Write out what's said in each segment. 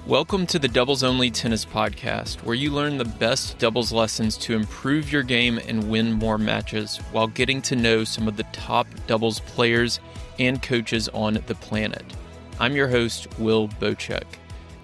Welcome to the Doubles Only Tennis Podcast, where you learn the best doubles lessons to improve your game and win more matches while getting to know some of the top doubles players and coaches on the planet. I'm your host, Will Bochek.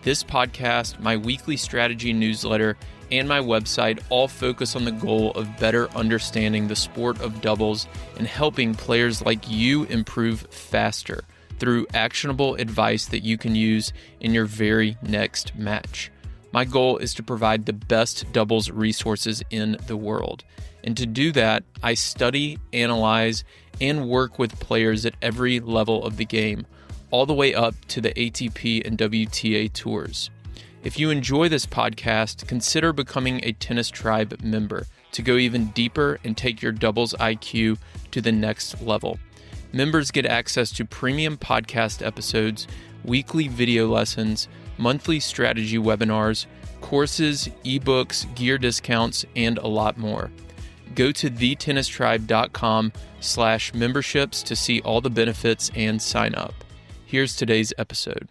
This podcast, my weekly strategy newsletter, and my website all focus on the goal of better understanding the sport of doubles and helping players like you improve faster through actionable advice that you can use in your very next match. My goal is to provide the best doubles resources in the world. And to do that, I study, analyze, and work with players at every level of the game, all the way up to the ATP and WTA tours. If you enjoy this podcast, consider becoming a Tennis Tribe member to go even deeper and take your doubles IQ to the next level. Members get access to premium podcast episodes, weekly video lessons, monthly strategy webinars, courses, ebooks, gear discounts, and a lot more. Go to thetennistribe.com/memberships to see all the benefits and sign up. Here's today's episode.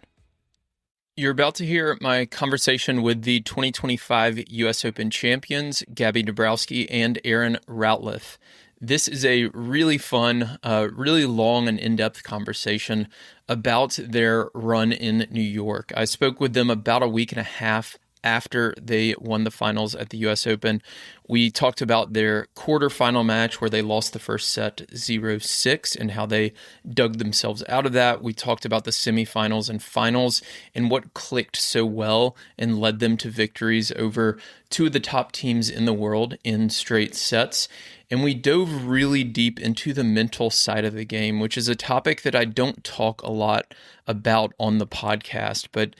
You're about to hear my conversation with the 2025 US Open champions, Gaby Dabrowski and Erin Routliffe. This is a really fun, really long and in-depth conversation about their run in New York. I spoke with them about a week and a half after they won the finals at the US Open. We talked about their quarterfinal match where they lost the first set 0-6 and how they dug themselves out of that. We talked about the semifinals and finals and what clicked so well and led them to victories over two of the top teams in the world in straight sets. And we dove really deep into the mental side of the game, which is a topic that I don't talk a lot about on the podcast. But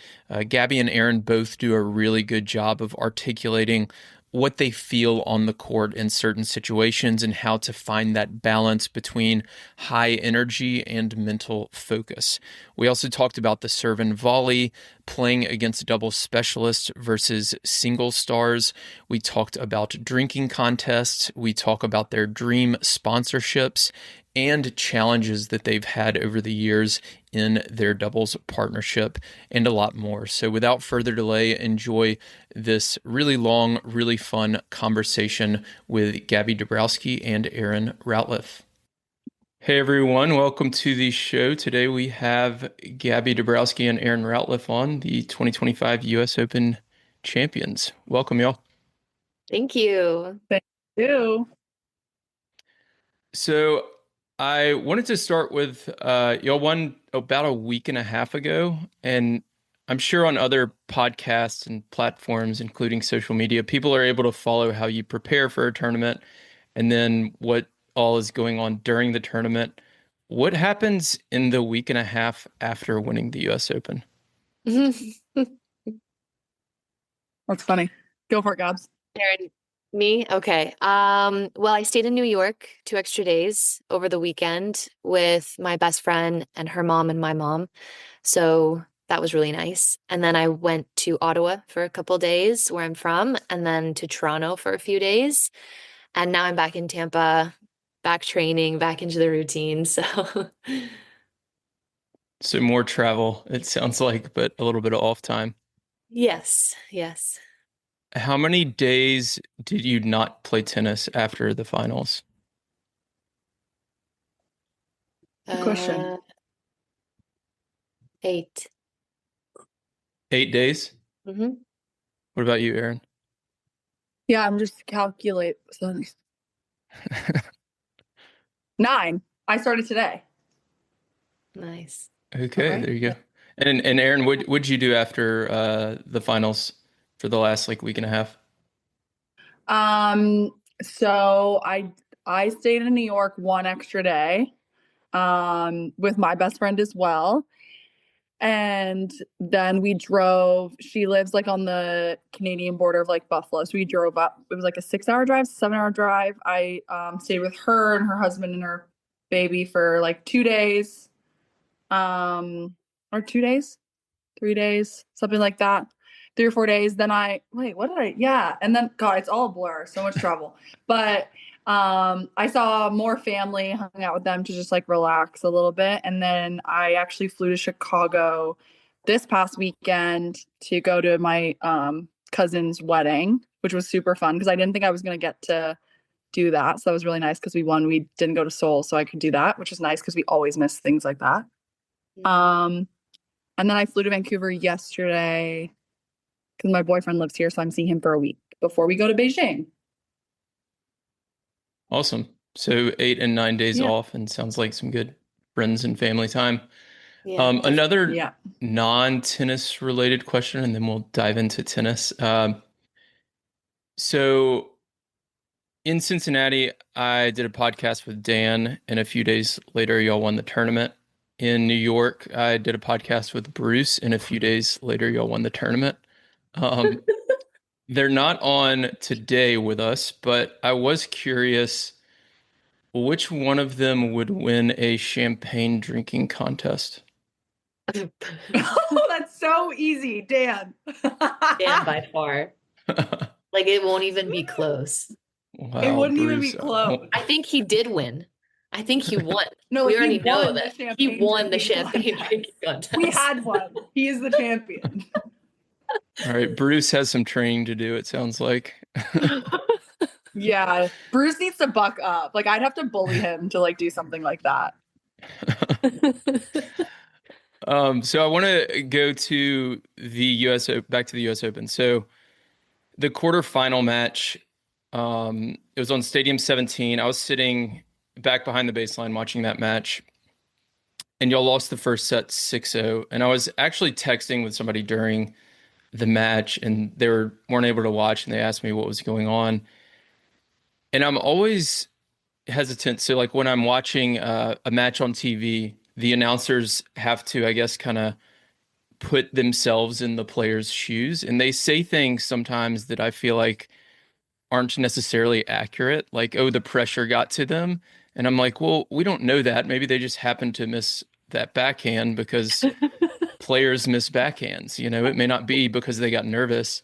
Gaby and Erin both do a really good job of articulating what they feel on the court in certain situations and how to find that balance between high energy and mental focus. We also talked about the serve and volley, playing against double specialists versus single stars. We talked about drinking contests. We talk about their dream sponsorships and challenges that they've had over the years in their doubles partnership, and a lot more. So without further delay, enjoy this really long, really fun conversation with Gaby Dabrowski and Erin Routliffe. Hey everyone, welcome to the show. Today we have Gaby Dabrowski and Erin Routliffe on, the 2025 US Open champions. Welcome, y'all. Thank you. Thank you. So I wanted to start with y'all won about a week and a half ago, and I'm sure on other podcasts and platforms, including social media, people are able to follow how you prepare for a tournament and then what all is going on during the tournament. What happens in the week and a half after winning the US Open? That's funny. Go for it, Gabs. Erin, me? Okay. Well, I stayed in New York 2 extra days over the weekend with my best friend and her mom and my mom. So that was really nice. And then I went to Ottawa for a couple days, where I'm from, and then to Toronto for a few days. And now I'm back in Tampa, back training, back into the routine. So more travel, it sounds like, but a little bit of off time. yes. How many days did you not play tennis after the finals? Good question. 8. 8 days? Mm-hmm. What about you, Erin? Yeah, I'm just calculate. 9. I started today. Nice. Okay, there you go. And Erin, what'd you do after the finals for the last week and a half? So I stayed in New York 1 extra day, with my best friend as well. And then we drove. She lives on the Canadian border of Buffalo. So we drove up. It was a 6-hour drive, 7-hour drive. I stayed with her and her husband and her baby for 2 days. Or 2 days, 3 days, something like that. 3 or 4 days. Then yeah. And then, God, it's all a blur. So much trouble. But I saw more family, hung out with them to just relax a little bit. And then I actually flew to Chicago this past weekend to go to my cousin's wedding, which was super fun because I didn't think I was going to get to do that. So that was really nice because we won. We didn't go to Seoul, so I could do that, which is nice because we always miss things like that. And then I flew to Vancouver yesterday because my boyfriend lives here, so I'm seeing him for a week before we go to Beijing. Awesome. So 8 and 9 days off, and sounds like some good friends and family time. Another non-tennis related question, and then we'll dive into tennis. So in Cincinnati, I did a podcast with Dan, and a few days later, y'all won the tournament. In New York, I did a podcast with Bruce, and a few days later, y'all won the tournament. They're not on today with us, but I was curious, which one of them would win a champagne drinking contest? Oh, that's so easy, Dan. Dan by far. Like, it won't even be close. Wow, it wouldn't Bruce. even be close. I think he did win. I think he won. No, we already know that he won the champagne contest. drinking contest. We had one. He is the champion. All right, Bruce has some training to do, it sounds like. Yeah, Bruce needs to buck up. Like, I'd have to bully him to like do something like that. So I want to go to the back to the US Open. So the quarterfinal match, it was on Stadium 17. I was sitting back behind the baseline watching that match, and y'all lost the first set 6-0. And I was actually texting with somebody during the match, and they weren't able to watch, and they asked me what was going on. And I'm always hesitant. So like when I'm watching a match on TV, the announcers have to, I guess, kind of put themselves in the player's shoes. And they say things sometimes that I feel like aren't necessarily accurate. Like, oh, the pressure got to them. And I'm like, well, we don't know that. Maybe they just happened to miss that backhand because players miss backhands. You know, it may not be because they got nervous.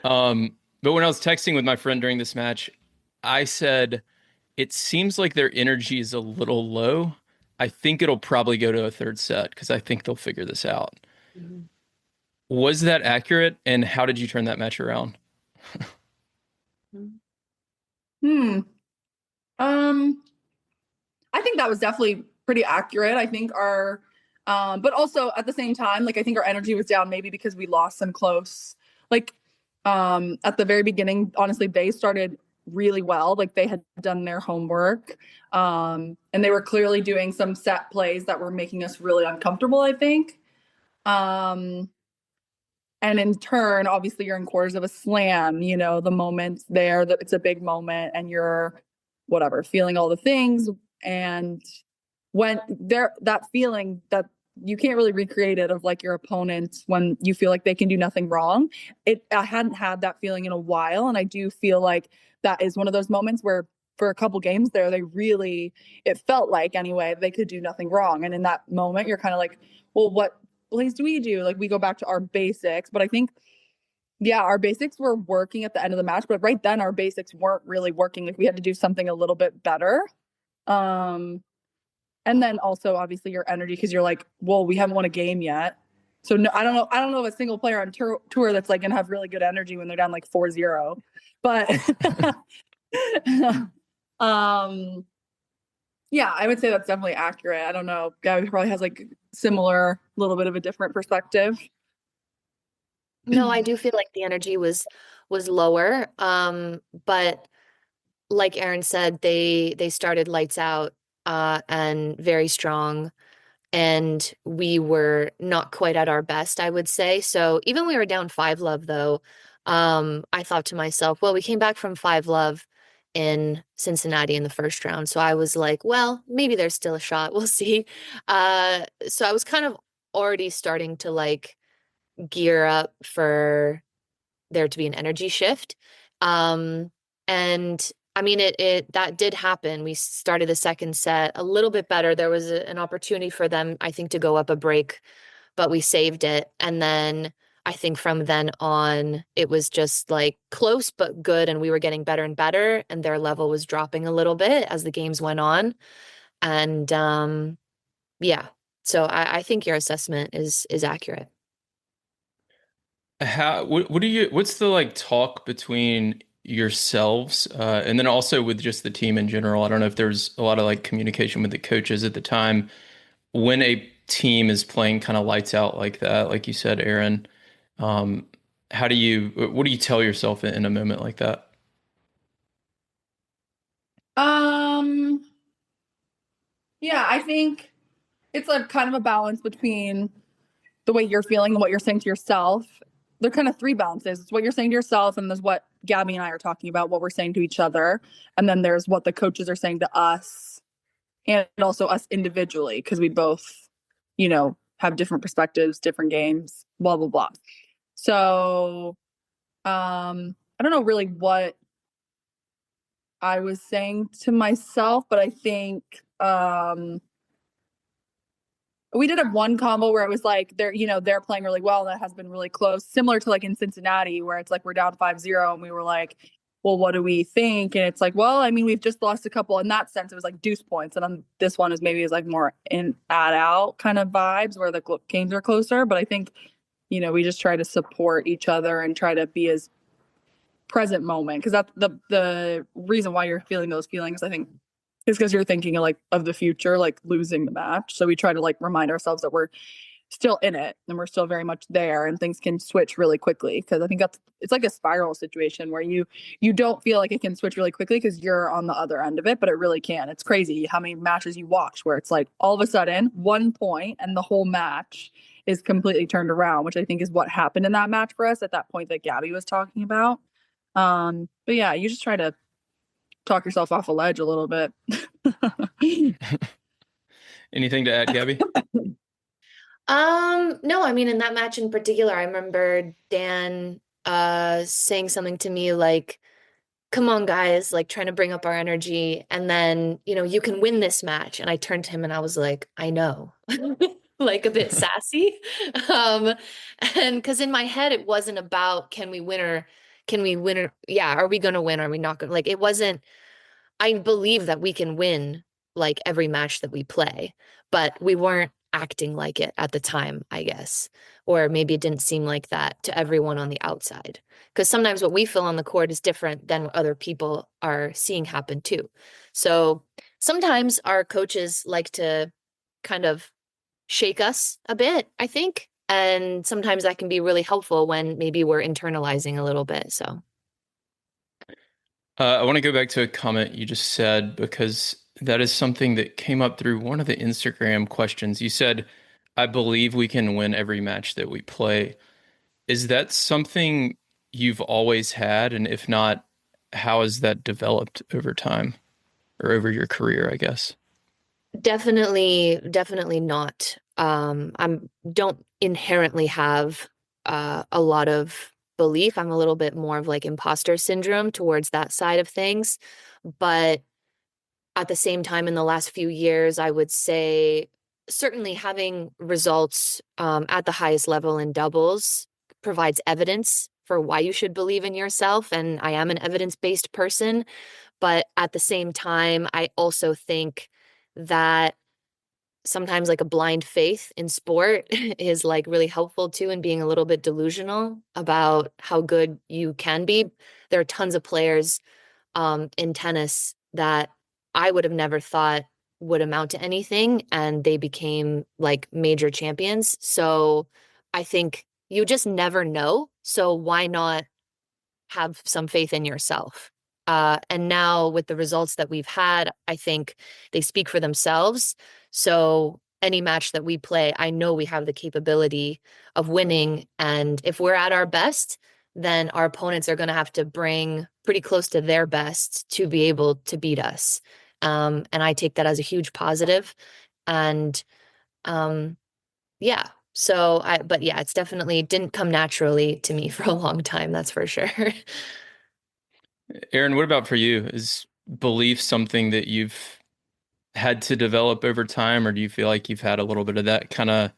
But when I was texting with my friend during this match, I said, it seems like their energy is a little low. I think it'll probably go to a third set because I think they'll figure this out. Mm-hmm. Was that accurate? And how did you turn that match around? I think that was definitely pretty accurate. I think but also at the same time, like, I think our energy was down maybe because we lost some close. Like, at the very beginning, honestly, they started really well. Like, they had done their homework, and they were clearly doing some set plays that were making us really uncomfortable, I think. And in turn, obviously, you're in quarters of a slam, you know, the moment's there, that it's a big moment, and you're feeling all the things. And when that feeling that you can't really recreate it, of like your opponent when you feel like they can do nothing wrong. I hadn't had that feeling in a while. And I do feel like that is one of those moments where for a couple games there, it felt like anyway, they could do nothing wrong. And in that moment, you're kind of like, well, what plays do we do? Like, we go back to our basics. But I think, yeah, our basics were working at the end of the match, but right then our basics weren't really working. Like, we had to do something a little bit better. And then also obviously your energy, because you're like, well, we haven't won a game yet. So no, I don't know of a single player on tour that's like gonna have really good energy when they're down like 4-0. But yeah, I would say that's definitely accurate. I don't know. Gaby probably has like similar, little bit of a different perspective. No, I do feel like the energy was lower. But like Erin said, they started lights out and very strong, and we were not quite at our best, I would say. So even we were down 5-love though, I thought to myself, well, we came back from 5-love in Cincinnati in the first round. So I was like, well, maybe there's still a shot. We'll see. So I was kind of already starting to like gear up for there to be an energy shift. And I mean, that did happen. We started the second set a little bit better. There was an opportunity for them, I think, to go up a break, but we saved it. And then I think from then on, it was just like close but good, and we were getting better and better, and their level was dropping a little bit as the games went on. And yeah, so I think your assessment is accurate. What do you, what's the like talk between yourselves, and then also with just the team in general? I don't know if there's a lot of like communication with the coaches at the time when a team is playing kind of lights out like that, like you said, Erin. Um, what do you tell yourself in a moment like that? Um, yeah, I think it's like kind of a balance between the way you're feeling and what you're saying to yourself. They're kind of three balances. It's what you're saying to yourself, and there's what Gabby and I are talking about, what we're saying to each other. And then there's what the coaches are saying to us and also us individually, because we both, have different perspectives, different games, blah, blah, blah. So I don't know really what I was saying to myself, but I think we did have one combo where it was like they're playing really well and that has been really close, similar to like in Cincinnati where it's like we're down 5-0 and we were like, well, what do we think? And it's like, well, I mean, we've just lost a couple. In that sense, it was like deuce points, and then this one is like more in add out kind of vibes where the games are closer. But I think we just try to support each other and try to be as present moment, because that's the reason why you're feeling those feelings, I think, is because you're thinking of the future, like losing the match. So we try to like remind ourselves that we're still in it and we're still very much there, and things can switch really quickly, because I think it's like a spiral situation where you don't feel like it can switch really quickly because you're on the other end of it, but it really can. It's crazy how many matches you watch where it's like all of a sudden 1 point and the whole match is completely turned around, which I think is what happened in that match for us at that point that Gabby was talking about. But yeah, you just try to talk yourself off a ledge a little bit. Anything to add, Gabby? No, I mean, in that match in particular, I remember Dan saying something to me like, come on, guys, like trying to bring up our energy. And then, you can win this match. And I turned to him and I was like, I know, like a bit sassy. Um, and because in my head, it wasn't about can we win or yeah, are we gonna win? Are we not gonna like it wasn't I believe that we can win like every match that we play, but we weren't acting like it at the time, I guess. Or maybe it didn't seem like that to everyone on the outside. Because sometimes what we feel on the court is different than what other people are seeing happen too. So sometimes our coaches like to kind of shake us a bit, I think. And sometimes that can be really helpful when maybe we're internalizing a little bit. So I want to go back to a comment you just said because that is something that came up through one of the Instagram questions. You said, I believe we can win every match that we play. Is that something you've always had? And if not, how has that developed over time or over your career, I guess? definitely not. I'm don't inherently have a lot of belief. I'm a little bit more of like imposter syndrome towards that side of things. But at the same time, in the last few years, I would say certainly having results at the highest level in doubles provides evidence for why you should believe in yourself. And I am an evidence-based person. But at the same time, I also think that sometimes like a blind faith in sport is like really helpful too, and being a little bit delusional about how good you can be. There are tons of players in tennis that I would have never thought would amount to anything, and they became like major champions. So I think you just never know. So why not have some faith in yourself? And now with the results that we've had, I think they speak for themselves. So any match that we play, I know we have the capability of winning. And if we're at our best, then our opponents are going to have to bring pretty close to their best to be able to beat us. And I take that as a huge positive. And um, yeah, but yeah, it's definitely didn't come naturally to me for a long time. That's for sure. Aaron, what about for you? Is belief something that you've had to develop over time, or do you feel like you've had a little bit of that kind of,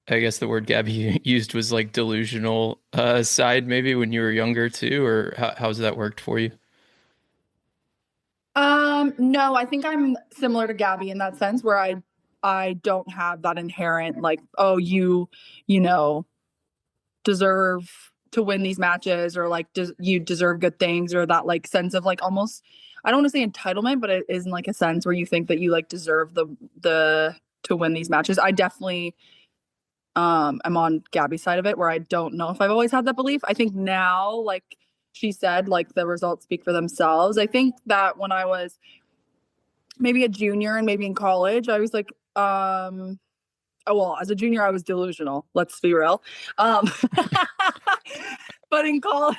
I guess the word Gabby used was like delusional side maybe when you were younger too, or how's that worked for you? No, I think I'm similar to Gabby in that sense where I don't have that inherent like, oh, you know, deserve to win these matches, or like you deserve good things, or that like sense of like almost, I don't want to say entitlement, but it is in like a sense where you think that you like deserve the to win these matches. I definitely I'm on Gabby's side of it, where I don't know if I've always had that belief. I think now, like she said, like the results speak for themselves. I think that when I was maybe a junior and maybe in college, I was like, oh, well, as a junior, I was delusional. Let's be real. But in college,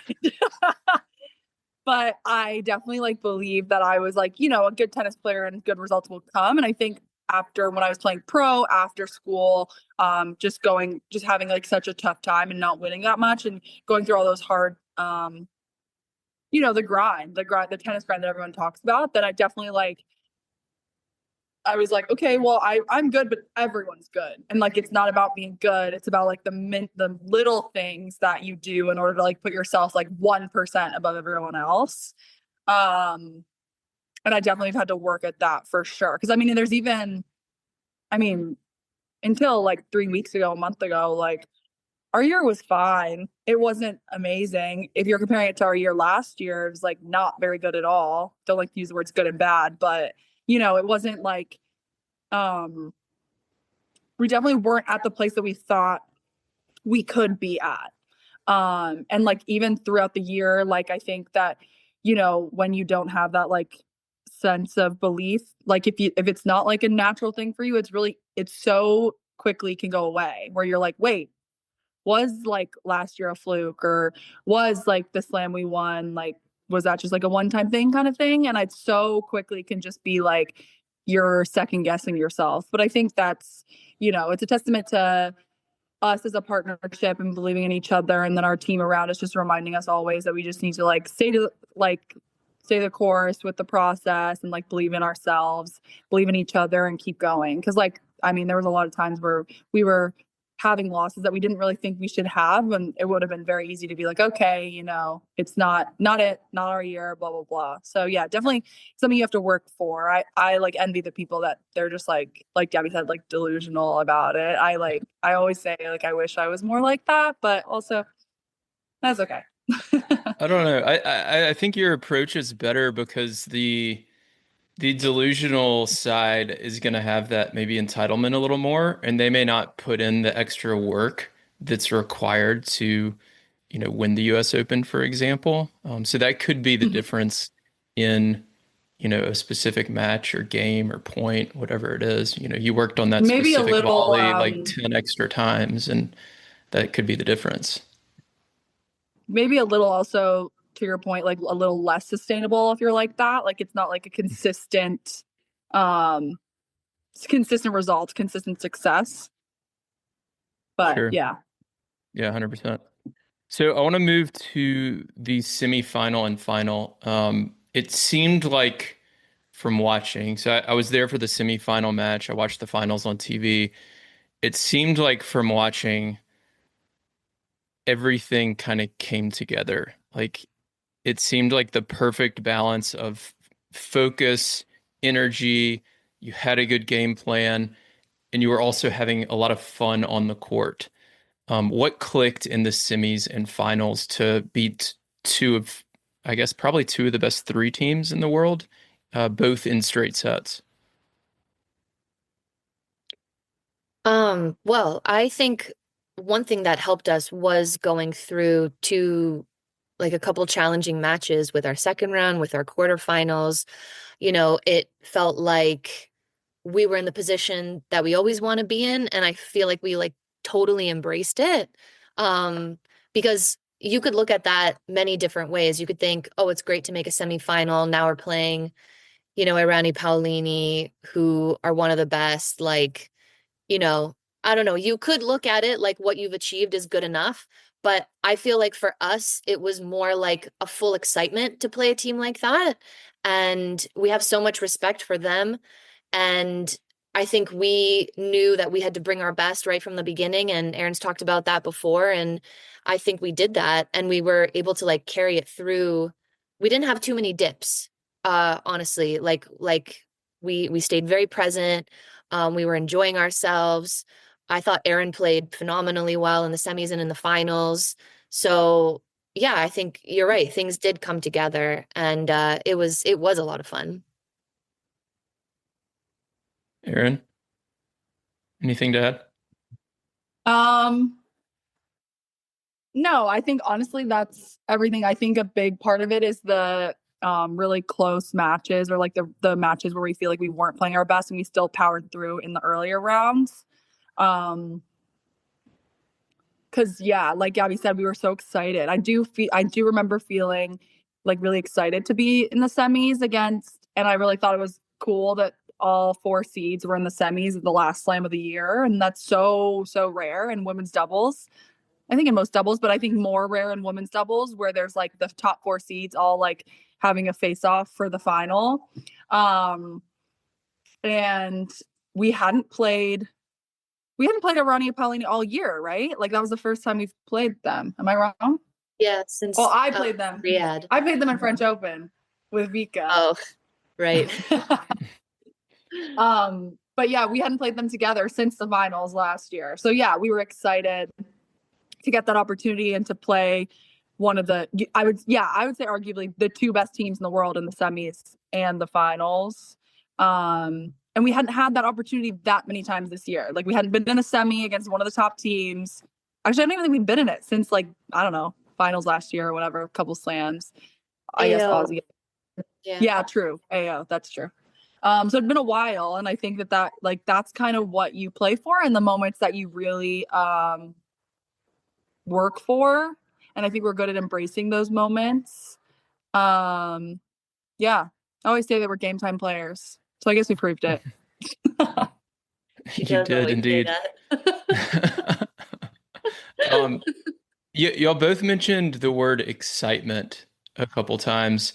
but I definitely like believe that I was like, a good tennis player and good results will come. And I think after when I was playing pro after school, just having like such a tough time and not winning that much and going through all those hard, the tennis grind that everyone talks about, that I definitely like, I was like, okay, well, I'm good, but everyone's good. And like, it's not about being good. It's about like the little things that you do in order to like put yourself like 1% above everyone else. And I definitely have had to work at that for sure. Cause I mean, until like 3 weeks ago, a month ago, like our year was fine. It wasn't amazing. If you're comparing it to our year last year, it was like not very good at all. Don't like to use the words good and bad, but it wasn't like, we definitely weren't at the place that we thought we could be at. And like even throughout the year, like I think that, when you don't have that like sense of belief, like if it's not like a natural thing for you, it's so quickly can go away, where you're like, wait, was like last year a fluke, or was like the slam we won, like was that just like a one-time thing kind of thing? And it so quickly can just be like you're second guessing yourself. But I think that's, it's a testament to us as a partnership and believing in each other, and then our team around us just reminding us always that we just need to like stay the course with the process, and like believe in ourselves, believe in each other, and keep going. Because like, I mean, there was a lot of times where we were having losses that we didn't really think we should have, and it would have been very easy to be like, okay, it's not our year, blah blah blah. So yeah, definitely something you have to work for. I like envy the people that they're just like Gabby said, like delusional about it. I always say like I wish I was more like that, but also that's okay. I don't know. I think your approach is better because the delusional side is going to have that maybe entitlement a little more, and they may not put in the extra work that's required to, win the US Open, for example. So that could be the difference in, a specific match or game or point, whatever it is. You worked on that Maybe a specific little volley like 10 extra times, and that could be the difference. maybe a little also, to your point, like a little less sustainable if you're like that. Like it's not like a um consistent results, consistent success. But Sure. yeah. Yeah, 100%. So I want to move to the semifinal and final. It seemed like from watching, so I was there for the semifinal match. I watched the finals on TV. It seemed like from watching, everything kind of came together. Like it seemed like the perfect balance of focus, energy. You had a good game plan, and you were also having a lot of fun on the court. What clicked in the semis and finals to beat two of, I guess, probably two of the best three teams in the world, both in straight sets? Well, I think one thing that helped us was going through to like a couple challenging matches with our second round, with our quarterfinals. It felt like we were in the position that we always want to be in, and I feel like we like totally embraced it. Um, because you could look at that many different ways. You could think, oh, it's great to make a semifinal. Now we're playing, Irani Paolini, who are one of the best, like you know, I don't know. You could look at it like what you've achieved is good enough, but I feel like for us, it was more like a full excitement to play a team like that. And we have so much respect for them. And I think we knew that we had to bring our best right from the beginning. And Erin's talked about that before. And I think we did that. And we were able to like carry it through. We didn't have too many dips, honestly. Like we stayed very present. We were enjoying ourselves. I thought Erin played phenomenally well in the semis and in the finals. So yeah, I think you're right. Things did come together, and it was a lot of fun. Erin, anything to add? Um, no, I think honestly that's everything. I think a big part of it is the really close matches, or like the matches where we feel like we weren't playing our best and we still powered through in the earlier rounds. Um, because yeah, like Gabby said, we were so excited. I do remember feeling like really excited to be in the semis against, and I really thought it was cool that all four seeds were in the semis at the last slam of the year. And that's so rare in women's doubles. I think in most doubles, but I think more rare in women's doubles, where there's like the top four seeds all like having a face off for the final. Um, and we hadn't played Arania Paulini all year, right? Like that was the first time we've played them. Am I wrong? Yeah, since Well, I played them. Riyadh. I played them in French Open with Vika. Oh, right. But yeah, we hadn't played them together since the finals last year. So yeah, we were excited to get that opportunity and to play one of the I would say arguably the two best teams in the world in the semis and the finals. And we hadn't had that opportunity that many times this year. Like we hadn't been in a semi against one of the top teams. Actually, I don't even think we've been in it since like, I don't know, finals last year or whatever, a couple slams. I guess Aussie. Yeah, true. AO, that's true. So it's been a while, and I think that like that's kind of what you play for in the moments that you really work for. And I think we're good at embracing those moments. Yeah. I always say that we're game time players. So I guess we proved it. You did indeed. Y'all both mentioned the word excitement a couple times.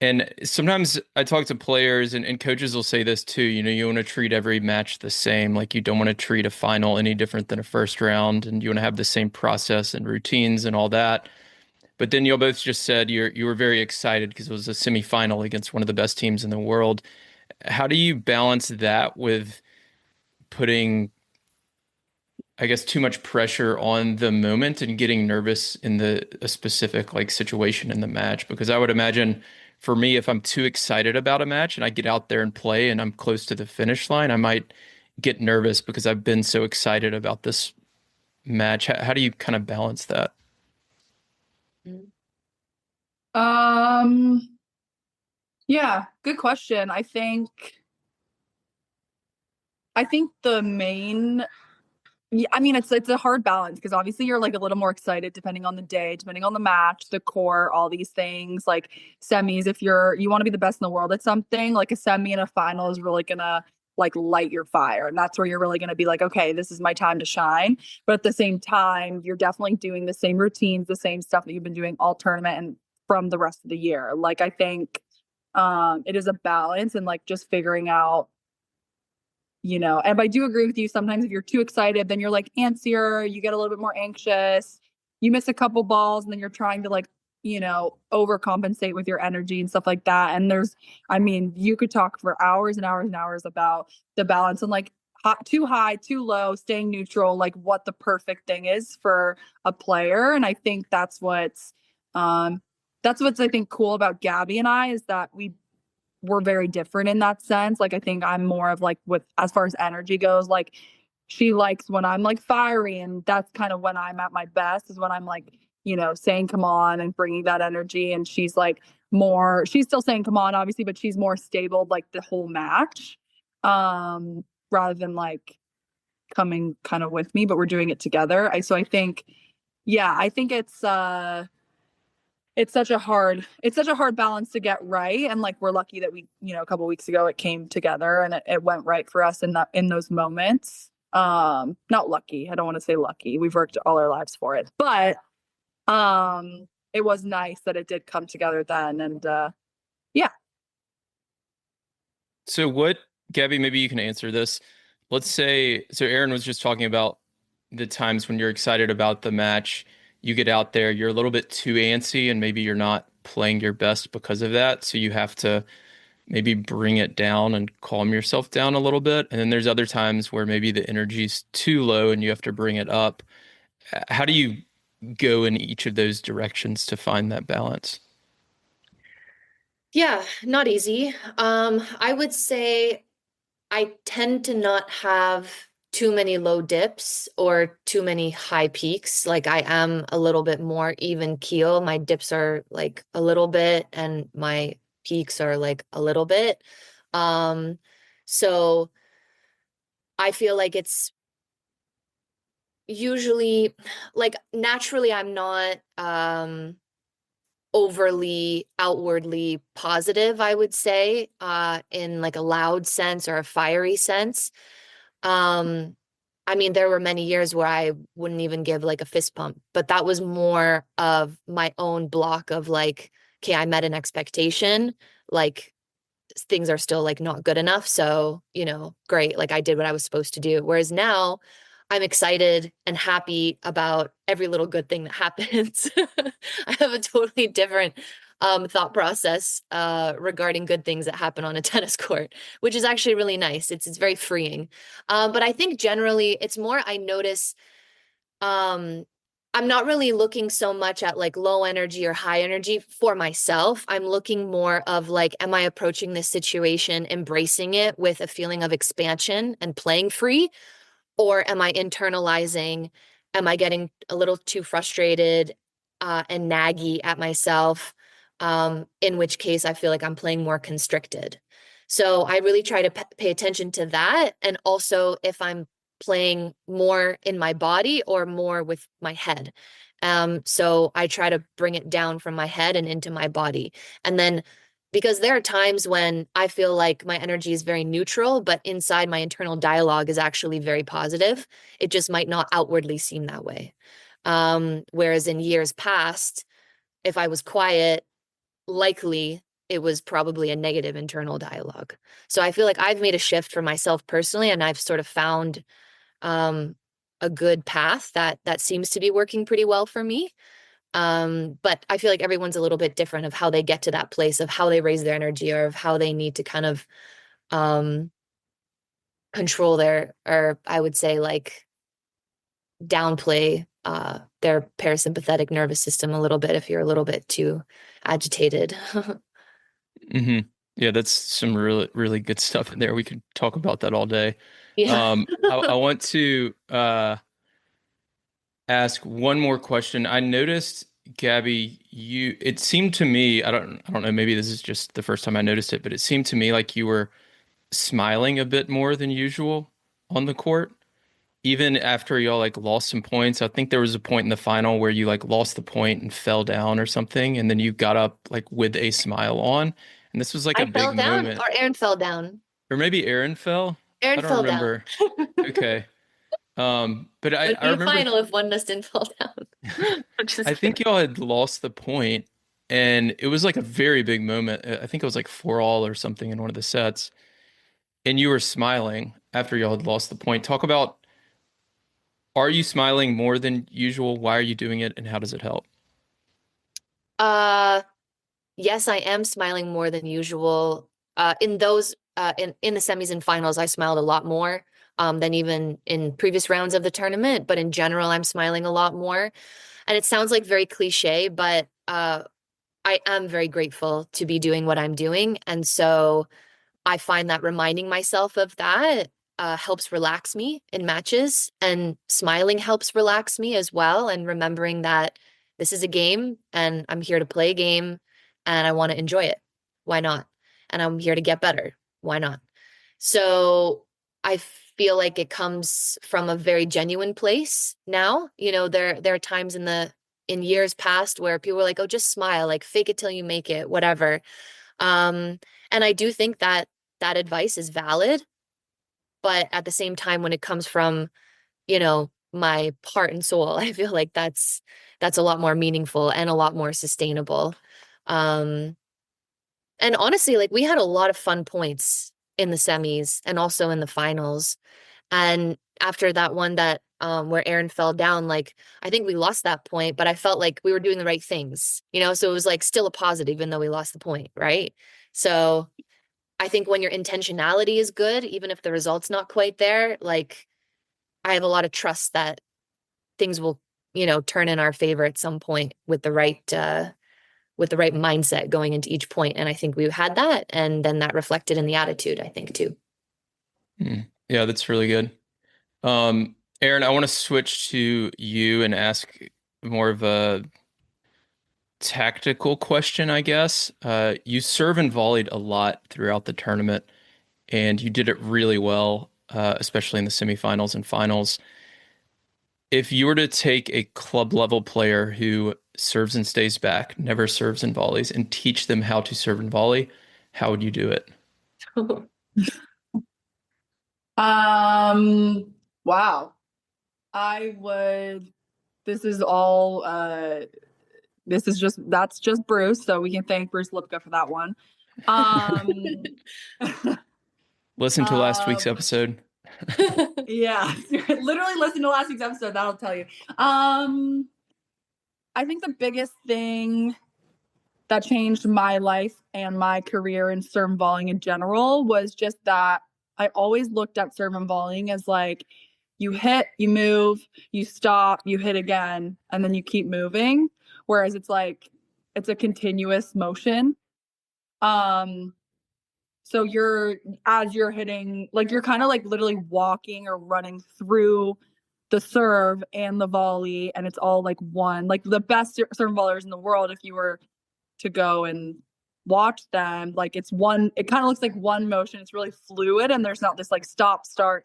And sometimes I talk to players and coaches will say this too, you want to treat every match the same. Like you don't want to treat a final any different than a first round, and you want to have the same process and routines and all that. But then you both just said you were very excited because it was a semifinal against one of the best teams in the world. How do you balance that with putting, I guess, too much pressure on the moment and getting nervous in a specific like situation in the match? Because I would imagine for me, if I'm too excited about a match and I get out there and play and I'm close to the finish line, I might get nervous because I've been so excited about this match. How do you kind of balance that? Yeah, good question. I think the main yeah, I mean it's a hard balance because obviously you're like a little more excited depending on the day, depending on the match, the core, all these things. Like semis, if you want to be the best in the world at something, like a semi and a final is really gonna like light your fire. And that's where you're really gonna be like, okay, this is my time to shine. But at the same time, you're definitely doing the same routines, the same stuff that you've been doing all tournament and from the rest of the year. Like I think it is a balance and like just figuring out, and I do agree with you. Sometimes if you're too excited, then you're like antsier, you get a little bit more anxious, you miss a couple balls, and then you're trying to like, overcompensate with your energy and stuff like that. And you could talk for hours and hours and hours about the balance and like too high, too low, staying neutral, like what the perfect thing is for a player. And I think that's what's I think cool about Gaby and I is that we're very different in that sense. Like I think I'm more of like with as far as energy goes, like she likes when I'm like fiery, and that's kind of when I'm at my best is when I'm like, saying come on and bringing that energy. And she's like she's still saying come on obviously, but she's more stable like the whole match. Rather than like coming kind of with me, but we're doing it together. So I think it's such a hard balance to get right. And like we're lucky that we, a couple of weeks ago it came together and it went right for us in those moments. Not lucky, I don't want to say lucky, we've worked all our lives for it, but it was nice that it did come together then. And yeah. So Gabby, maybe you can answer this. Let's say, so Erin was just talking about the times when you're excited about the match, you get out there, you're a little bit too antsy, and maybe you're not playing your best because of that. So you have to maybe bring it down and calm yourself down a little bit. And then there's other times where maybe the energy's too low and you have to bring it up. How do you go in each of those directions to find that balance? Yeah, not easy. I would say I tend to not have too many low dips or too many high peaks. Like I am a little bit more even keel. My dips are like a little bit and my peaks are like a little bit. Um, so I feel like it's usually like naturally I'm not overly outwardly positive, I would say, in like a loud sense or a fiery sense. Um, I mean, there were many years where I wouldn't even give like a fist pump, but that was more of my own block of like, okay, I met an expectation, like things are still like not good enough. So, great, like I did what I was supposed to do. Whereas now I'm excited and happy about every little good thing that happens. I have a totally different thought process regarding good things that happen on a tennis court, which is actually really nice. It's very freeing. But I think generally it's more I notice um I'm not really looking so much at like low energy or high energy for myself. I'm looking more of like, am I approaching this situation, embracing it with a feeling of expansion and playing free? Or am I internalizing? Am I getting a little too frustrated and naggy at myself? In which case, I feel like I'm playing more constricted. So I really try to pay attention to that. And also, if I'm playing more in my body or more with my head. So I try to bring it down from my head and into my body. And then because there are times when I feel like my energy is very neutral, but inside my internal dialogue is actually very positive. It just might not outwardly seem that way. Whereas in years past, if I was quiet, likely it was probably a negative internal dialogue. So I feel like I've made a shift for myself personally, and I've sort of found um, a good path that seems to be working pretty well for me. But I feel like everyone's a little bit different of how they get to that place of how they raise their energy or of how they need to kind of um control their or I would say like downplay their parasympathetic nervous system a little bit if you're a little bit too agitated. Hmm. Yeah, that's some really, really good stuff in there. We could talk about that all day. Yeah. I want to ask one more question. I noticed, Gaby, it seemed to me, I don't know, maybe this is just the first time I noticed it, but it seemed to me like you were smiling a bit more than usual on the court. Even after y'all like lost some points, I think there was a point in the final where you like lost the point and fell down or something, and then you got up like with a smile on. And this was like a I big fell down moment. or Erin fell down. Or maybe Aaron fell. I Erin don't fell down. remember. Okay. But Would I be a remember final if one of us didn't fall down. I'm I just think kidding. y'all had lost the point, and it was like a very big moment. I think it was like 4-all or something in one of the sets, and you were smiling after y'all had lost the point. Talk about, are you smiling more than usual? Why are you doing it, and how does it help? Uh Yes, I am smiling more than usual. In those in the semis and finals, I smiled a lot more than even in previous rounds of the tournament. But in general, I'm smiling a lot more. And it sounds like very cliche, but I am very grateful to be doing what I'm doing. And so I find that reminding myself of that helps relax me in matches, and smiling helps relax me as well. And remembering that this is a game and I'm here to play a game and I want to enjoy it. Why not? And I'm here to get better. Why not? So I feel like it comes from a very genuine place now. There are times in years past where people were like, "Oh, just smile, like fake it till you make it, whatever." Um, and I do think that that advice is valid, but at the same time, when it comes from, my heart and soul, I feel like that's a lot more meaningful and a lot more sustainable. Um, and honestly, like we had a lot of fun points in the semis and also in the finals. And after that one that where Aaron fell down, like I think we lost that point, but I felt like we were doing the right things, so it was like still a positive, even though we lost the point, right? So I think when your intentionality is good, even if the result's not quite there, like I have a lot of trust that things will, turn in our favor at some point with the right mindset going into each point. And I think we had that. And then that reflected in the attitude, I think, too. Yeah, that's really good. Erin, I want to switch to you and ask more of a tactical question, I guess. You serve and volleyed a lot throughout the tournament, and you did it really well, especially in the semifinals and finals. If you were to take a club level player who serves and stays back, never serves and volleys, and teach them how to serve and volley, how would you do it? Wow. I would, this is all, that's just Bruce. So we can thank Bruce Lipka for that one. Listen to last week's episode. Yeah, literally listen to last week's episode. That'll tell you. I think the biggest thing that changed my life and my career in serve and volleying in general was just that I always looked at serve and volleying as like, you hit, you move, you stop, you hit again, and then you keep moving. Whereas it's like, it's a continuous motion. So as you're hitting, like you're kind of like literally walking or running through the serve and the volley, and it's all like one. Like the best serve volleyers in the world, if you were to go and watch them, like it kind of looks like one motion. It's really fluid, and there's not this like stop, start,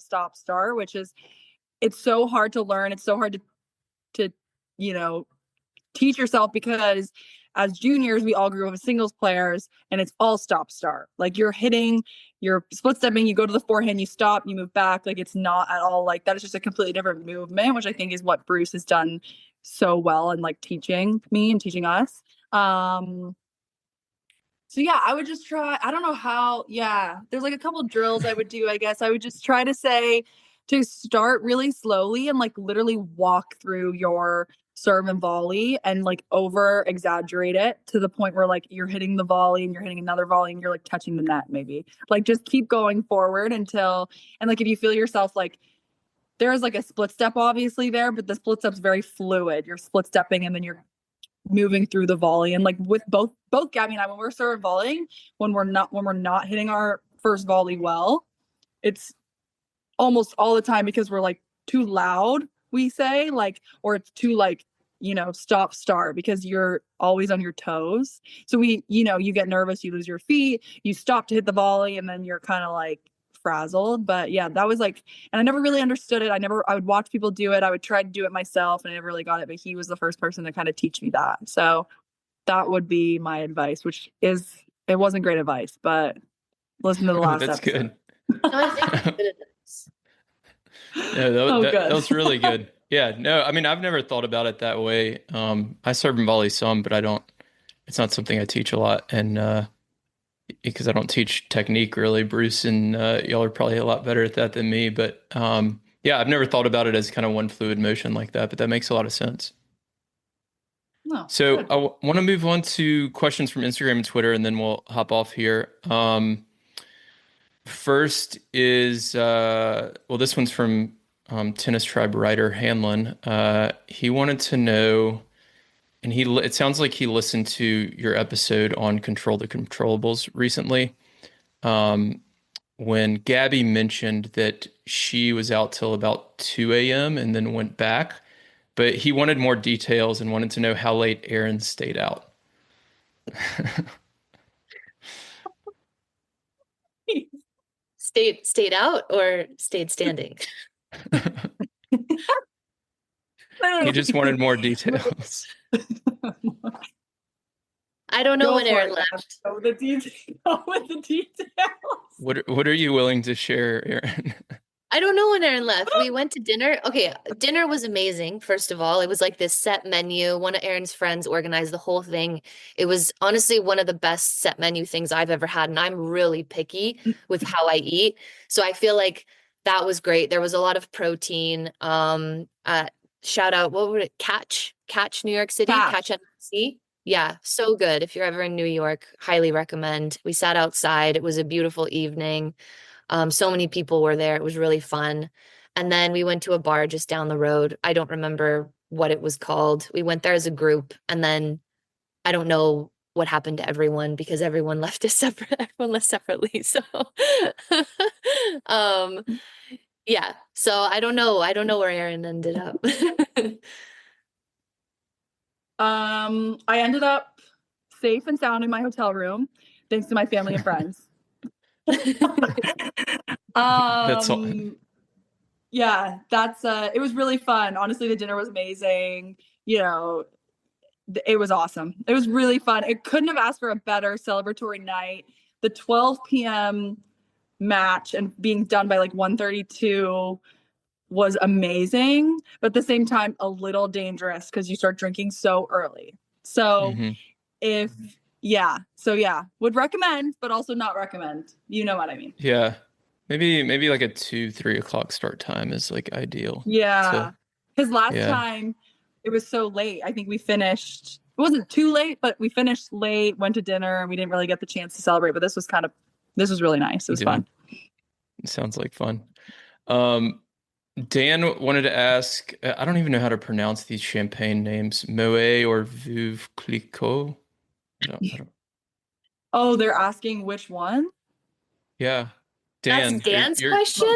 which is, it's so hard to learn. It's so hard to teach yourself, because as juniors, we all grew up as singles players, and it's all stop start. Like you're hitting, you're split stepping, you go to the forehand, you stop, you move back. Like it's not at all like that. It's just a completely different movement, which I think is what Bruce has done so well in like teaching me and teaching us. So yeah, I would just try, I don't know how, there's like a couple drills I would do, I guess. I would just try to say to start really slowly and like literally walk through your serve and volley and like over exaggerate it to the point where like you're hitting the volley and you're hitting another volley and you're like touching the net, maybe. Like just keep going forward until, and like if you feel yourself like there's like a split step obviously there, but the split step's very fluid. You're split stepping and then you're moving through the volley. And like with both Gaby and I, when we're serve volleying, when we're not hitting our first volley well, it's almost all the time because we're like too loud, we say, like, or it's too like, stop start, because you're always on your toes. So you get nervous, you lose your feet, you stop to hit the volley, and then you're kind of like frazzled. But yeah, that was like, and I never really understood it. I would watch people do it. I would try to do it myself, and I never really got it, but he was the first person to kind of teach me that. So that would be my advice, it wasn't great advice, but listen to the last That's episode. Good. No, I think it's good advice. Yeah, that was really good. Yeah, no, I mean, I've never thought about it that way. I serve and volley some, but it's not something I teach a lot. And because I don't teach technique really, Bruce and y'all are probably a lot better at that than me. But yeah, I've never thought about it as kind of one fluid motion like that, but that makes a lot of sense. No, So good. I want to move on to questions from Instagram and Twitter, and then we'll hop off here. First is, well, this one's from Tennis Tribe writer Hanlon. He wanted to know, and it sounds like he listened to your episode on Control the Controllables recently, when Gaby mentioned that she was out till about 2 a.m. and then went back. But he wanted more details and wanted to know how late Erin stayed out. Stayed out or stayed standing? He just wanted more details. I don't know Go when for Erin it, left. Go with the details. What are you willing to share, Erin? I don't know when Erin left. We went to dinner. Okay, dinner was amazing. First of all, it was like this set menu. One of Erin's friends organized the whole thing. It was honestly one of the best set menu things I've ever had, and I'm really picky with how I eat. So I feel like that was great. There was a lot of protein. Shout out, what would it? Catch New York City, Catch NYC. Yeah, so good. If you're ever in New York, highly recommend. We sat outside. It was a beautiful evening. So many people were there. It was really fun. And then we went to a bar just down the road. I don't remember what it was called. We went there as a group, and then I don't know what happened to everyone because everyone left us separate. Everyone left separately. So, um, yeah. So I don't know. I don't know where Erin ended up. I ended up safe and sound in my hotel room, thanks to my family and friends. That's all. Yeah, that's it was really fun. Honestly, the dinner was amazing. You know, it was awesome. It was really fun. It couldn't have asked for a better celebratory night. The 12 p.m. match and being done by like 1:32 was amazing, but at the same time a little dangerous because you start drinking so early. So Hmm. if yeah, would recommend, but also not recommend. You know what I mean? Yeah. Maybe like a 2, 3 o'clock start time is like ideal Yeah. to, Because last yeah. time it was so late. I think we finished, it wasn't too late, but we finished late, went to dinner, and we didn't really get the chance to celebrate. But this was really nice. It was Yeah. fun. It sounds like fun. Um, Dan wanted to ask, I don't even know how to pronounce these champagne names, Moët or Veuve Clicquot. I don't, Oh, they're asking which one? yeah. That's Dan, Dan's you're question?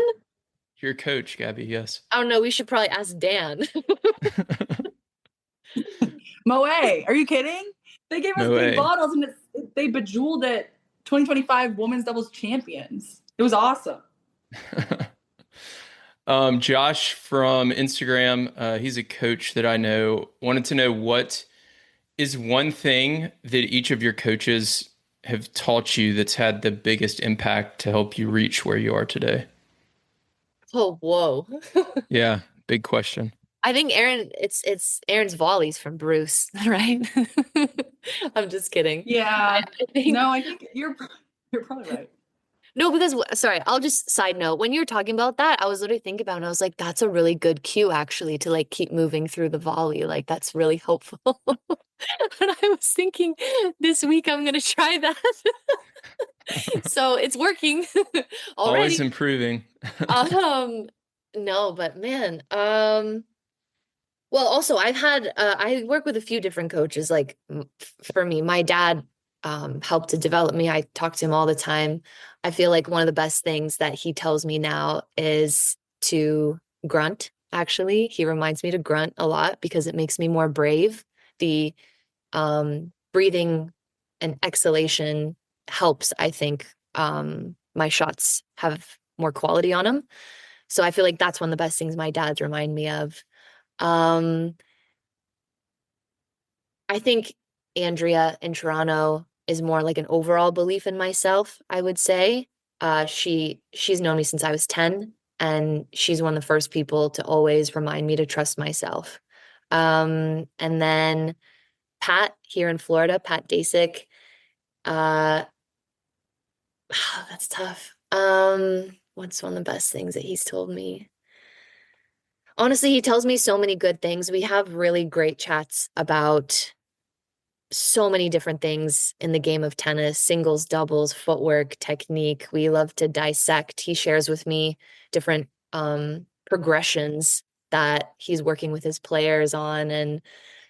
your coach, Gabby, yes. Oh no, we should probably ask Dan. Moe, are you kidding? They gave us big Moët. bottles and they bejeweled it 2025 women's doubles champions. It was awesome. Josh from Instagram, he's a coach that I know, wanted to know what is one thing that each of your coaches have taught you that's had the biggest impact to help you reach where you are today? Oh, whoa. Yeah, big question. I think it's Aaron's volleys from Bruce, right? I'm just kidding. Yeah. I think No, I think you're probably right. no, because sorry, I'll just side note. When you were talking about that, I was literally thinking about it and I was like, that's a really good cue actually to like keep moving through the volley. Like that's really helpful. And I was thinking this week I'm gonna try that. So it's working Always already. improving. Um, no, but man, well, also I've had I work with a few different coaches. Like for me, my dad helped to develop me. I talk to him all the time. I feel like one of the best things that he tells me now is to grunt. Actually, he reminds me to grunt a lot because it makes me more brave. The breathing and exhalation helps, I think, my shots have more quality on them. So I feel like that's one of the best things my dad's remind me of. Um, I think Andrea in Toronto is more like an overall belief in myself, I would say. She's known me since I was 10, and she's one of the first people to always remind me to trust myself. And then Pat here in Florida, Pat Dasick, uh, that's tough. What's one of the best things that he's told me? Honestly, he tells me so many good things. We have really great chats about so many different things in the game of tennis, singles, doubles, footwork, technique. We love to dissect. He shares with me different progressions that he's working with his players on. And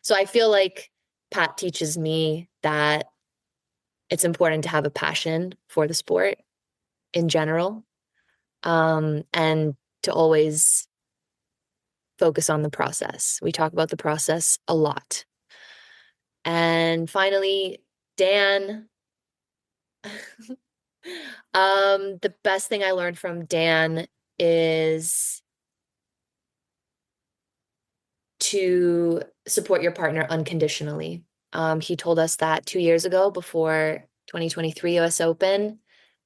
so I feel like Pat teaches me that it's important to have a passion for the sport in general, and to always focus on the process. We talk about the process a lot. And finally, Dan, the best thing I learned from Dan is to support your partner unconditionally. He told us that 2 years ago before 2023 US Open,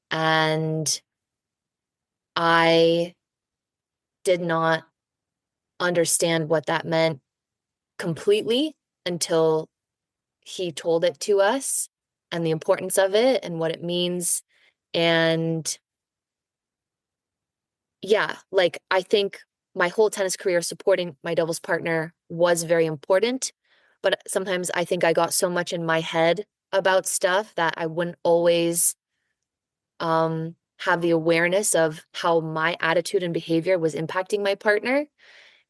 and I did not understand what that meant completely until he told it to us and the importance of it and what it means. And yeah, like I think my whole tennis career supporting my doubles partner was very important, but sometimes I think I got so much in my head about stuff that I wouldn't always have the awareness of how my attitude and behavior was impacting my partner.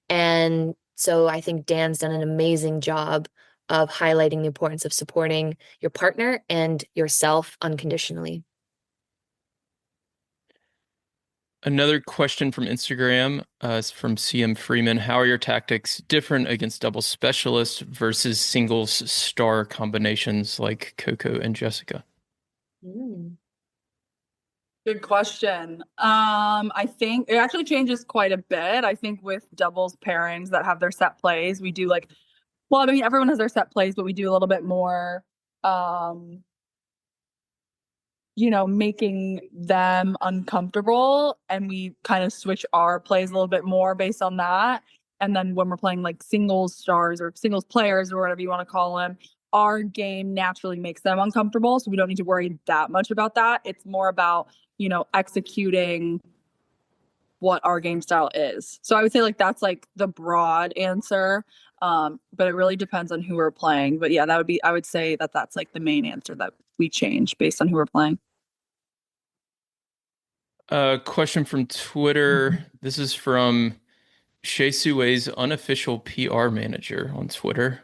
And so I think Dan's done an amazing job of highlighting the importance of supporting your partner and yourself unconditionally. Another question from Instagram is from CM Freeman. How are your tactics different against double specialists versus singles star combinations like Coco and Jessica? Good question. I think it actually changes quite a bit. I think with doubles pairings that have their set plays, we do like, well, I mean, everyone has their set plays, but we do a little bit more, making them uncomfortable, and we kind of switch our plays a little bit more based on that. And then when we're playing like singles stars or singles players or whatever you want to call them, our game naturally makes them uncomfortable. So we don't need to worry that much about that. It's more about, executing what our game style is. So I would say like that's like the broad answer. But it really depends on who we're playing. But yeah, I would say that that's like the main answer, that we change based on who we're playing. Question from Twitter. This is from Shea Sue's unofficial PR manager on Twitter.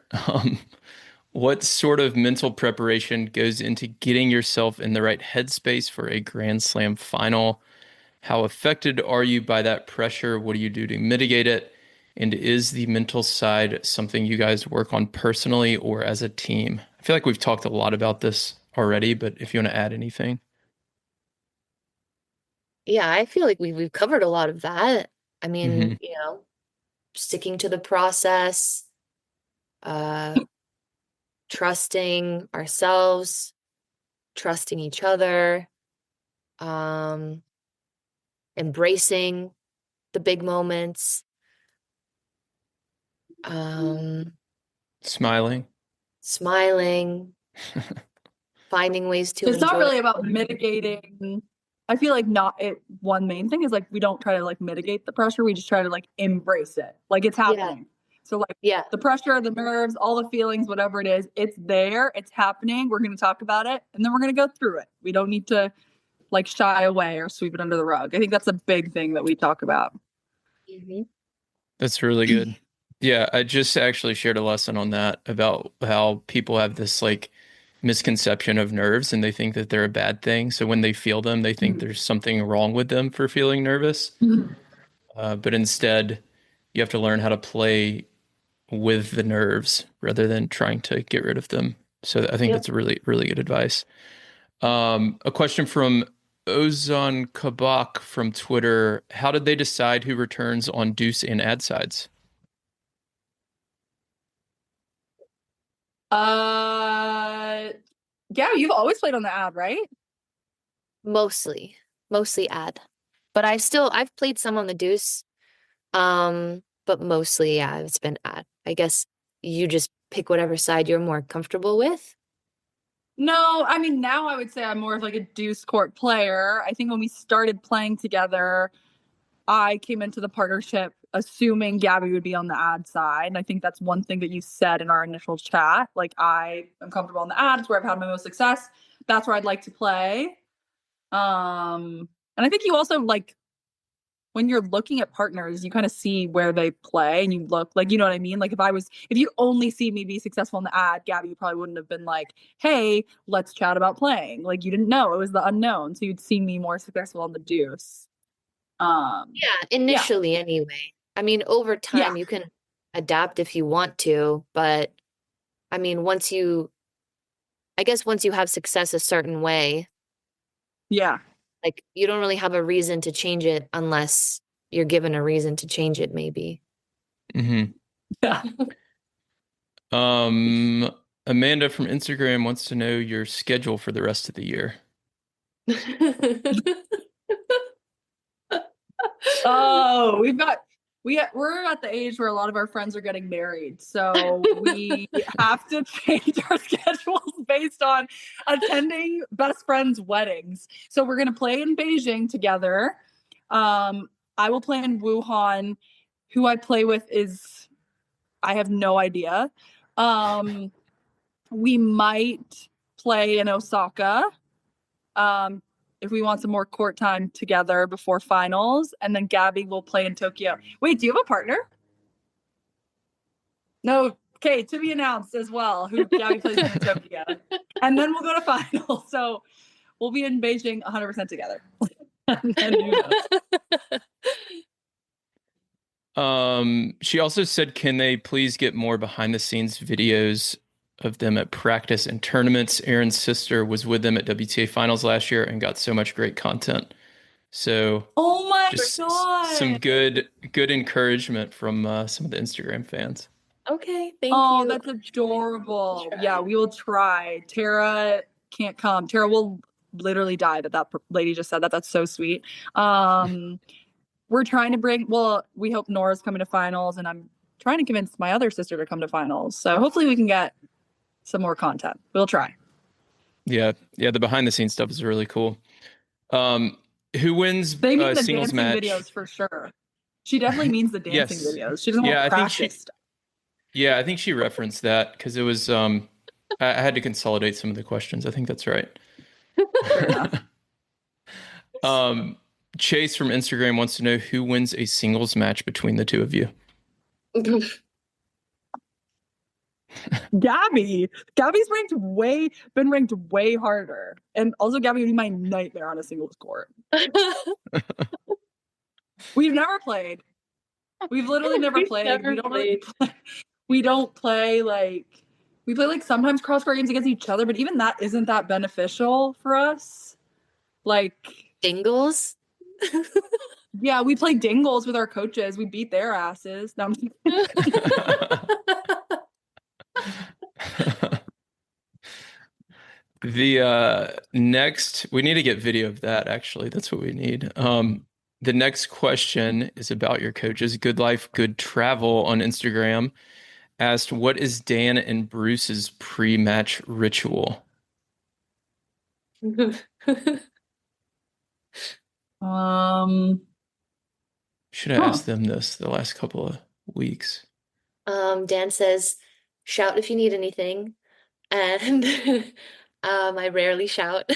What sort of mental preparation goes into getting yourself in the right headspace for a Grand Slam final? How affected are you by that pressure? What do you do to mitigate it? And is the mental side something you guys work on personally or as a team? I feel like we've talked a lot about this already, but if you want to add anything. Yeah, I feel like we've covered a lot of that. I mean, Mm-hmm. sticking to the process, uh, trusting ourselves, trusting each other, um, embracing the big moments, um, Smiling. smiling, finding ways to It's not enjoy. really about mitigating. I feel like not it. One main thing is like we don't try to like mitigate the pressure. We just try to like embrace it. Like it's Yeah, happening. So like yeah. the pressure, the nerves, all the feelings, whatever it is, it's there. It's happening. We're going to talk about it, and then we're going to go through it. We don't need to like shy away or sweep it under the rug. I think that's a big thing that we talk about. Hmm. That's really good. Yeah, I just actually shared a lesson on that about how people have this like misconception of nerves and they think that they're a bad thing. So when they feel them, they think there's something wrong with them for feeling nervous. But instead, you have to learn how to play with the nerves rather than trying to get rid of them. So I think Yep. that's really, really good advice. A question from Ozan Kabak from Twitter. How did they decide who returns on deuce and ad sides? Uh, yeah, you've always played on the ad, right? Mostly ad, but I've played some on the deuce. But mostly, yeah, it's been ad. I guess you just pick whatever side you're more comfortable with. No, I mean, now I would say I'm more of like a deuce court player. I think when we started playing together, I came into the partnership assuming Gaby would be on the ad side. And I think that's one thing that you said in our initial chat. Like, I am comfortable on the ads where I've had my most success. That's where I'd like to play. And I think you also like when you're looking at partners, you kind of see where they play and you look like, you know what I mean? Like if you only see me be successful in the ad, Gaby, you probably wouldn't have been like, hey, let's chat about playing. Like you didn't know, it was the unknown. So you'd see me more successful on the deuce. Yeah, Yeah. initially anyway. I mean, over Yeah. time you can adapt if you want to, but I mean, I guess once you have success a certain way, Yeah. like you don't really have a reason to change it unless you're given a reason to change it, maybe. Hmm. Yeah. Um, Amanda from Instagram wants to know your schedule for the rest of the year. Oh, we're at the age where a lot of our friends are getting married. So we have to change our schedules based on attending best friends' weddings. So we're gonna play in Beijing together. I will play in Wuhan. Who I play with is I have no idea. We might play in Osaka. If we want some more court time together before finals, and then Gaby will play in Tokyo. Wait, do you have a partner? No. Okay, to be announced as well, who Gaby plays in Tokyo. And then we'll go to finals. So we'll be in Beijing 100% together. And who knows? She also said, can they please get more behind the scenes videos of them at practice and tournaments? Erin's sister was with them at WTA finals last year and got so much great content. So oh my just God. some good encouragement from some of the Instagram fans. Okay, thank you. Oh, that's adorable. Yeah, we will try. Tara can't come. Tara will literally die that lady just said that. That's so sweet. We're trying to we hope Nora's coming to finals, and I'm trying to convince my other sister to come to finals. So hopefully we can get some more content. We'll try. Yeah, the behind the scenes stuff is really cool. Who wins they mean the singles dancing match? Videos for sure. She definitely means the dancing Yes. videos. She doesn't want to practice stuff. Yeah, I think she referenced that because it was I had to consolidate some of the questions. I think that's right. Fair enough. Chase from Instagram wants to know who wins a singles match between the two of you. Gaby. Gaby's been ranked way harder. And also Gaby would be my nightmare on a singles court. We've never played. We've literally never played. We don't play we play like sometimes cross-court games against each other, but even that isn't that beneficial for us. Like dingles? Yeah, we play dingles with our coaches. We beat their asses. No, I'm The next, we need to get video of that, actually. That's what we need. The next question is about your coaches. Good Life, Good Travel on Instagram asked, what is Dan and Bruce's pre-match ritual? Should have asked them this the last couple of weeks. Dan says, shout if you need anything. And I rarely shout.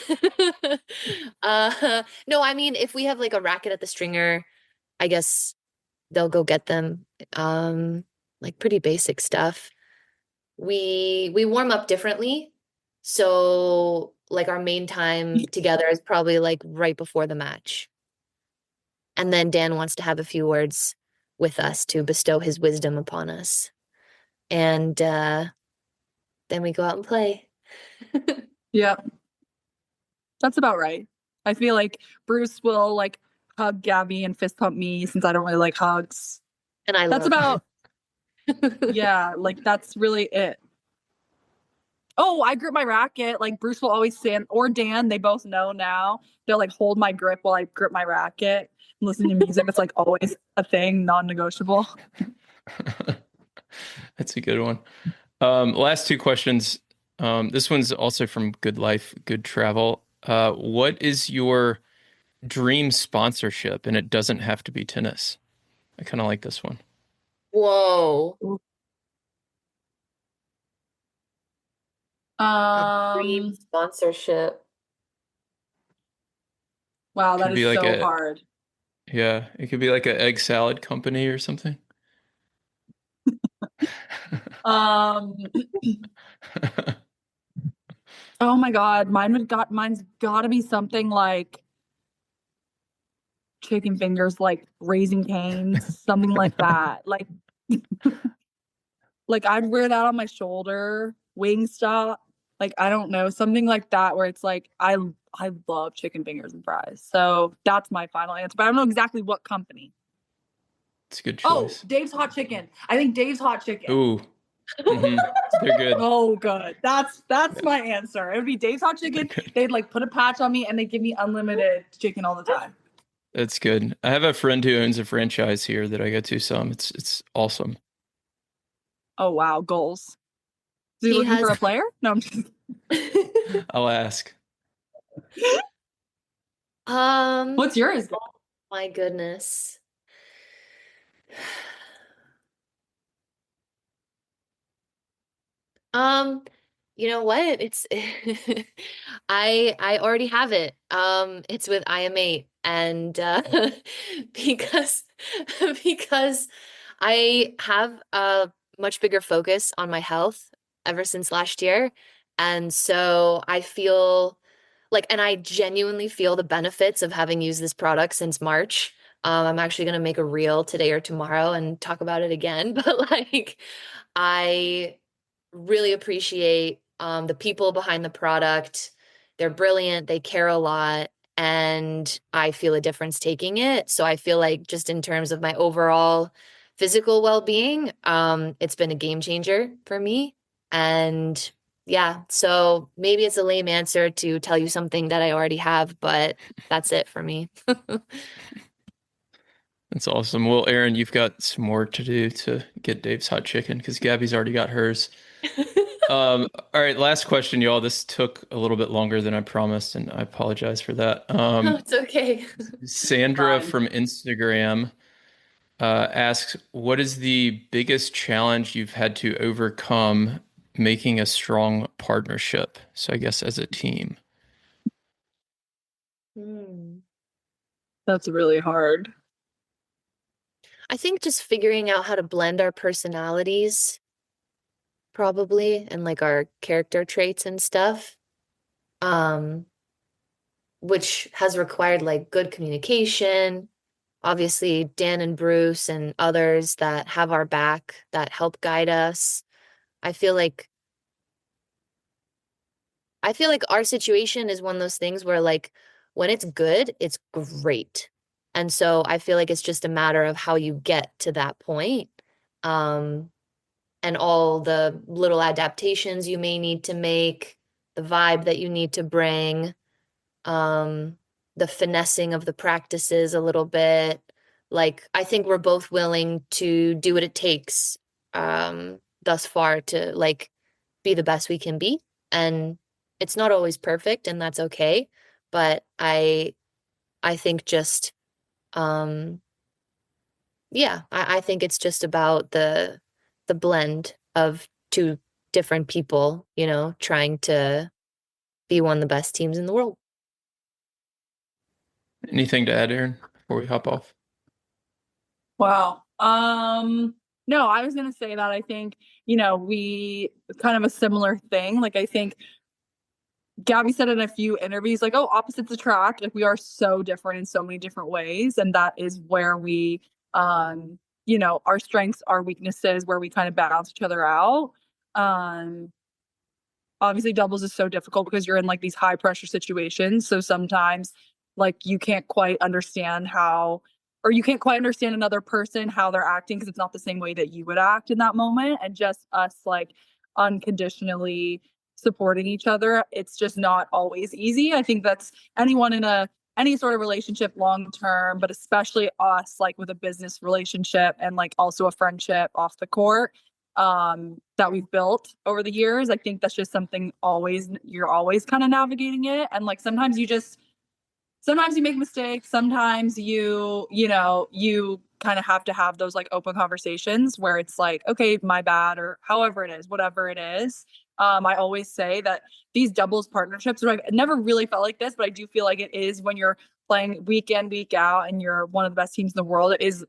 No, I mean, if we have like a racket at the stringer, I guess they'll go get them. Like pretty basic stuff. We warm up differently. So like our main time together is probably like right before the match. And then Dan wants to have a few words with us to bestow his wisdom upon us. And then we go out and play. Yeah. That's about right. I feel like Bruce will like hug Gaby and fist pump me since I don't really like hugs. And that's about yeah, like that's really it. Oh, I grip my racket. Like Bruce will always stand, or Dan, they both know now. They'll like hold my grip while I grip my racket and listen to music. It's like always a thing, non-negotiable. That's a good one. Last two questions. This one's also from Good Life, Good Travel. What is your dream sponsorship? And it doesn't have to be tennis. I kind of like this one. Whoa. Dream sponsorship. Wow, that is like so hard. Yeah, it could be like an egg salad company or something. Oh my God, mine's got to be something like chicken fingers, like Raising Cane's, something like that. Like I'd wear that on my shoulder, Wingstop. Like, I don't know, something like that where it's like, I love chicken fingers and fries. So that's my final answer, but I don't know exactly what company. It's a good choice. Oh, Dave's Hot Chicken. I think Dave's Hot Chicken. Ooh. Mm-hmm. They're good. Oh, good. That's my answer. It would be Dave's Hot Chicken. They'd like put a patch on me and they give me unlimited chicken all the time. That's good. I have a friend who owns a franchise here that I go to some. It's awesome. Oh wow, goals. Is he looking for a player? No, I'm just I'll ask. What's yours? Oh my goodness. Um, you know what? It's I already have it. It's with IM8 and because because I have a much bigger focus on my health ever since last year. And so I feel like, and I genuinely feel the benefits of having used this product since March. I'm actually going to make a reel today or tomorrow and talk about it again. But like, I really appreciate the people behind the product. They're brilliant, they care a lot, and I feel a difference taking it. So I feel like just in terms of my overall physical well-being, it's been a game changer for me. And yeah, so maybe it's a lame answer to tell you something that I already have, but that's it for me. That's awesome. Well, Erin, you've got some work to do to get Dave's hot chicken because Gabby's already got hers. All right, last question, y'all. This took a little bit longer than I promised, and I apologize for that. No, it's okay. Sandra Fine. from Instagram asks, what is the biggest challenge you've had to overcome making a strong partnership? So I guess as a team. Hmm. That's really hard. I think just figuring out how to blend our personalities probably and like our character traits and stuff. Um, which has required like good communication. Obviously, Dan and Bruce and others that have our back, that help guide us. I feel like I feel like our situation is one of those things where like when it's good, it's great. And so I feel like it's just a matter of how you get to that point. Um, and all the little adaptations you may need to make, the vibe that you need to bring, um, the finessing of the practices a little bit. Like, I think we're both willing to do what it takes, thus far to like be the best we can be. And it's not always perfect, and that's okay. But I think just, um, yeah, I think it's just about the blend of two different people, trying to be one of the best teams in the world. Anything to add, Erin, before we hop off? Wow. No, I was gonna say that I think, we kind of a similar thing. Like I think Gabby said in a few interviews, like, oh, opposites attract. Like we are so different in so many different ways. And that is where we our strengths, our weaknesses, where we kind of balance each other out. Um, Obviously doubles is so difficult because you're in like these high pressure situations. So sometimes like you can't quite understand how, or you can't quite understand another person, how they're acting because it's not the same way that you would act in that moment. And just us like unconditionally supporting each other, it's just not always easy. I think that's anyone in any sort of relationship long term, but especially us like with a business relationship and like also a friendship off the court that we've built over the years. I think that's just something you're always kind of navigating it. And like sometimes you make mistakes. Sometimes you kind of have to have those like open conversations where it's like, okay, my bad, or however it is, whatever it is. I always say that these doubles partnerships, I've never really felt like this, but I do feel like it is when you're playing week in, week out, and you're one of the best teams in the world. It is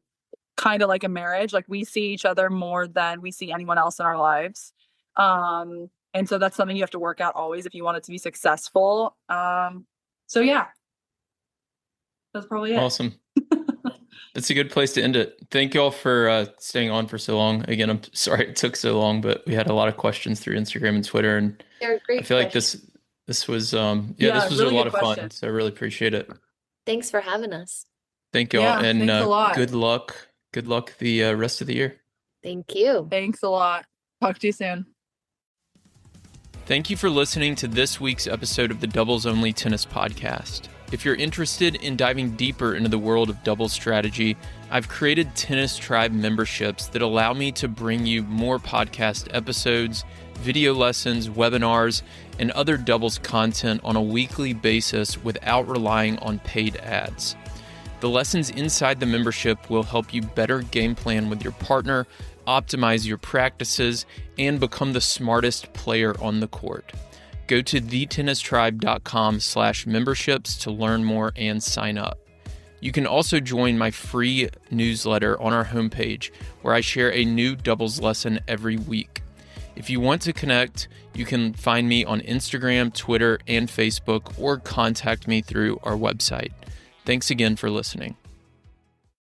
kind of like a marriage. Like we see each other more than we see anyone else in our lives. And so that's something you have to work out always if you want it to be successful. So yeah, that's probably it. Awesome. That's a good place to end it. Thank y'all for staying on for so long. Again, I'm sorry it took so long, but we had a lot of questions through Instagram and Twitter, and They're I great feel like questions. this was this was a really lot good of fun. question. So I really appreciate it. Thanks for having us. Thank y'all, Yeah, and thanks a lot. good luck. Good luck the rest of the year. Thank you. Thanks a lot. Talk to you soon. Thank you for listening to this week's episode of the Doubles Only Tennis Podcast. If you're interested in diving deeper into the world of doubles strategy, I've created Tennis Tribe memberships that allow me to bring you more podcast episodes, video lessons, webinars, and other doubles content on a weekly basis without relying on paid ads. The lessons inside the membership will help you better game plan with your partner, optimize your practices, and become the smartest player on the court. Go to thetennistribe.com/memberships to learn more and sign up. You can also join my free newsletter on our homepage, where I share a new doubles lesson every week. If you want to connect, you can find me on Instagram, Twitter, and Facebook, or contact me through our website. Thanks again for listening.